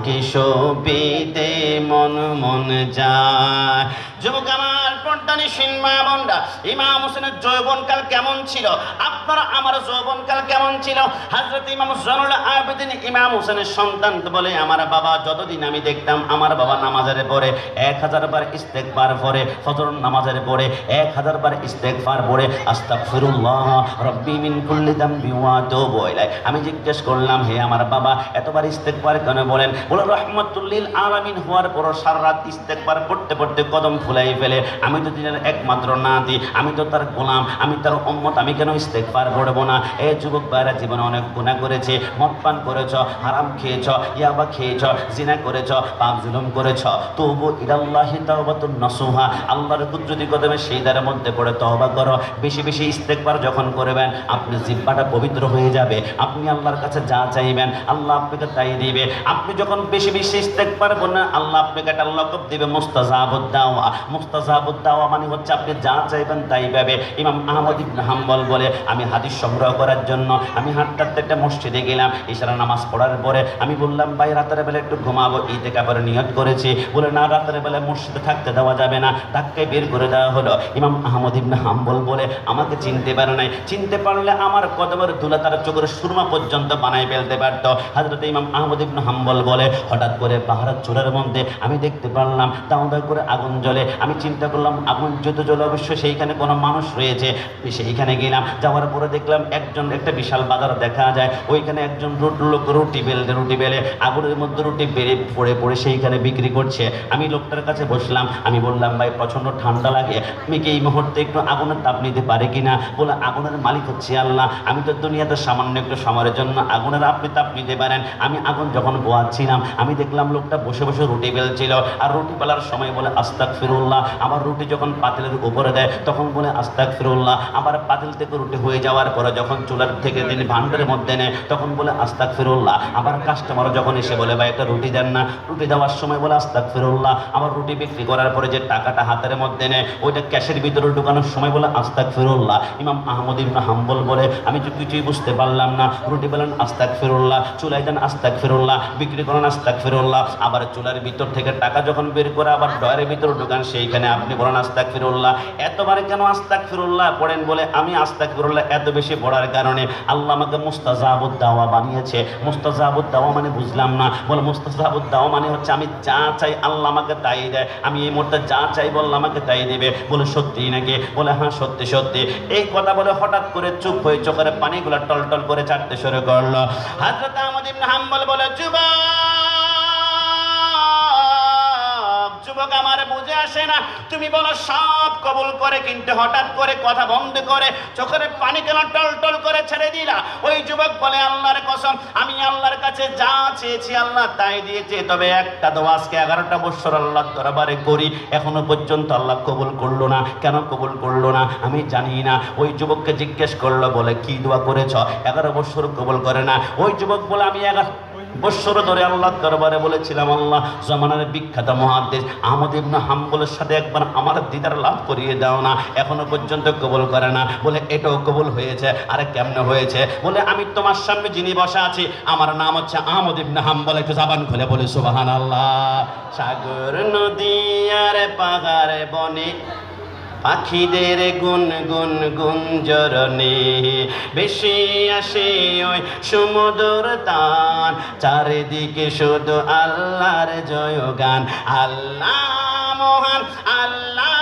তোমাকে শোভিতে মন মন যায়। যুবক আমার, পর্দানি সিনমা বন্ধা, ইমাম হোসেনের যৌবনকাল কেমন ছিল? আপনারা আমার যৌবনকাল কেমন ছিল? হযরত ইমাম জয়নুল আবেদিন ইমাম হোসেনের সন্তান বলে, আমার বাবা যতদিন আমি দেখতাম, আমার বাবা নামাজের পরে 1000 বার ইস্তেগফার পড়ে, ফজর নামাজের পরে 1000 বার ইস্তেগফার পড়ে, আস্তাগফিরুল্লাহ রাব্বি মিন কুল্লি যামবি ওয়া আতুবু ইলাইহি। আমি জিজ্ঞেস করলাম, হে আমার বাবা, এতবার ইস্তেগফার কেন বলেন? বলে, রহমাতুল লিল আলামিন হওয়ার পর সারা রাত ইস্তেগফার পড়তে পড়তে কদম ফুলাই ফেলে। আমি তো দিনের একমাত্র নাতি, আমি তো তার গোলাম, আমি তার উম্মত, আমি কেন ইস্তেগফার পড়ব না? এ যুবক ভাইরা, জীবনে অনেক গুনাহ করেছে, মদ পান করেছ, হারাম খেয়েছ, ইয়াবা খেয়েছ, জিনা করেছ, পাপ জুলুম করেছ, তওবা ইলাল্লাহি তাওবাতুন নাসুহা, আল্লাহর কুদরতি কদমে সিজদার মধ্যে পড়ে তওবা করো। বেশি বেশি ইস্তেগফার যখন করবেন, আপনি জিহ্বাটা পবিত্র হয়ে যাবে। আপনি আল্লাহর কাছে যা চাইবেন, আল্লাহ আপনাকে তাই দিবে। আপনি যখন বেশি বেশি ইস্তেগফার করেন, আল্লাহ আপনাকে একটা লকব দিবে, মুস্তাজাবুদ দাওয়া। মুস্তাজাবুদ দাওয়া মানে হচ্ছে আপনি যা চাইবেন তাই পাবে। ইমাম আহমদ ইবনে হাম্বল বলে, আমি হাদিস সংগ্রহ করার জন্য আমি হাঁটতে হাঁটতে একটা মসজিদে গেলাম। ইশারা নামাজ পড়ার পরে আমি বললাম, ভাই রাতের বেলা একটু ঘুমাবো, ইতিকাফের নিয়ত করেছি। বলে, না, রাতের বেলা মসজিদে থাকতে দেওয়া যাবে না। ধাক্কায় বের করে দেওয়া হলো। ইমাম আহমদ ইবনে হাম্বল বলে, আমাকে চিনতে পারে নাই, চিনতে পারলে আমার কদমের ধুলা তার চোখের সুরমা পর্যন্ত বানাই ফেলতে পারত। হযরত ইমাম আহমদ ইবনে হাম্বল বলে, হঠাৎ করে পাহাড়ের চূড়ার মধ্যে আমি দেখতে পারলাম দাও দাও করে আগুন জ্বলে। আমি চিন্তা করলাম, আগুন যত জ্বলে অবশ্যই সেইখানে কোনো মানুষ রয়েছে। সেইখানে গেলাম, যাওয়ার পরে দেখলাম একটা বিশাল বাজার দেখা যায়। ওইখানে একজন লোক রুটি বেলে আগুনের মধ্যে রুটি বেড়ে পড়ে পড়ে সেইখানে বিক্রি করছে। আমি লোকটার কাছে বসলাম, আমি বললাম, ভাই প্রচণ্ড ঠান্ডা লাগে, আমি কি এই মুহূর্তে একটু আগুনের তাপ নিতে পারে কিনা? বলে, আগুনের মালিক হচ্ছে আল্লাহ, আমি তো দুনিয়াতে সামান্য একটু সময়ের জন্য আগুনের আপনি তাপ নিতে পারেন। আমি আগুন যখন পোয়াচ্ছিলাম, আমি দেখলাম লোকটা বসে বসে রুটি বেলছিল। আর রুটি বেলার সময় বলে, আস্তাগফিরুল্লাহ। আবার রুটি যখন পাতিলের উপরে দেয় তখন বলে, আস্তাগফিরুল্লাহ। আবার পাতিল থেকে রুটি হয়ে যাওয়ার পরে যখন চুলার থেকে তিনি ভান্ডারের মধ্যে নেয় তখন বলে, আস্তাগফিরুল্লাহ। আবার কাস্টমার যখন এসে বলে, ভাই একটা রুটি দেন না, রুটি দেওয়ার সময় বলে, আস্তাগফিরুল্লাহ। আবার রুটি বিক্রি করার পরে যে টাকাটা হাতের মধ্যে নেয় ওইটা ক্যাশের ভিতরে ঢুকানোর সময় বলে, আস্তাগফিরুল্লাহ। ইমাম আহমদ ইবনে হাম্বল বলে, আমি তো কিছুই বুঝতে পারলাম না। রুটি বলেন আস্তাগফিরুল্লাহ, চুলাই দেন আস্তাগফিরুল্লাহ, বিক্রি করেন আস্তাগফিরুল্লাহ। আবার চুলার ভিতর থেকে টাকা যখন বের করে আবার ডয়ারের ভিতরে ঢুকান, সেইখানে আপনি বলেন আস্তাগফিরুল্লাহ। এতবার কেন আস্তাগফিরুল্লাহ পড়েন? বলে, আমি আস্তাগফিরুল্লাহ এত বেশি পড়ার কারণে আল্লাহ আমাকে মুস্তাজাবুদ দাওয়া বানিয়েছে। মুস্তাজাবুদ দাওয়া মানে বুঝলাম না। বলে, মুস্তাজাবুদ দাওয়া মানে হচ্ছে আমি যা চাই আল্লাহ আমাকে তাই দেয়। আমি এই মুহূর্তে যা চাই বললে আমাকে তাই দেবে। বলে, সত্যি নাকি? বলে, হ্যাঁ সত্যি সত্যি। এই কথা বলে হঠাৎ করে চুপ হয়ে চোখের পানিগুলো টলটল করে ছাড়তে শুরু করলো। হযরত আহমদ ইবনে হাম্বল বলে, যুবক আমার বুঝে আসে না, তুমি বলো সব কবুল করে, কিন্তু হঠাৎ করে কথা বন্ধ করে চোখের পানি কেন টলটল করে ছেড়ে দিলা? ওই যুবক বলে, আল্লাহর কসম, আমি আল্লাহর কাছে যা চেয়েছি আল্লাহ তাই দিয়েছে। তবে একটা দোয়া আজকে 11টা বছর আল্লাহর দরবারে করি, এখনো পর্যন্ত আল্লাহ কবুল করলো না। কেন কবুল করলো না আমি জানি না। ওই যুবককে জিজ্ঞেস করলো, বলে, কি দোয়া করেছ? 11 বছর কবুল করে না। ওই যুবক বলে, আমি 11 বছর ধরে আল্লাহর দরবারে বলেছিলাম, আল্লাহ জামানার বিখ্যাত মুহাদ্দিস আহমদ ইবনে হাম্বলের সাথে একবার আমার দিদার লাভ করিয়ে দাও না, এখনো পর্যন্ত কবুল করে না। বলে, এটাও কবুল হয়েছে। আরে কেমনে হয়েছে? বলে, আমি তোমার সামনে যিনি বসা আছি আমার নাম হচ্ছে আহমদ ইবনে হাম্বল। একটু জবান খুলে বলে সুবহানাল্লাহ। সাগর নদী আর পাহাড় বনে পাখিদের গুন গুন গুঞ্জরণে বেশি আসে ওই সমুদ্র তান, চারিদিকে শুধু আল্লাহর জয়গান। আল্লাহ মহান, আল্লাহ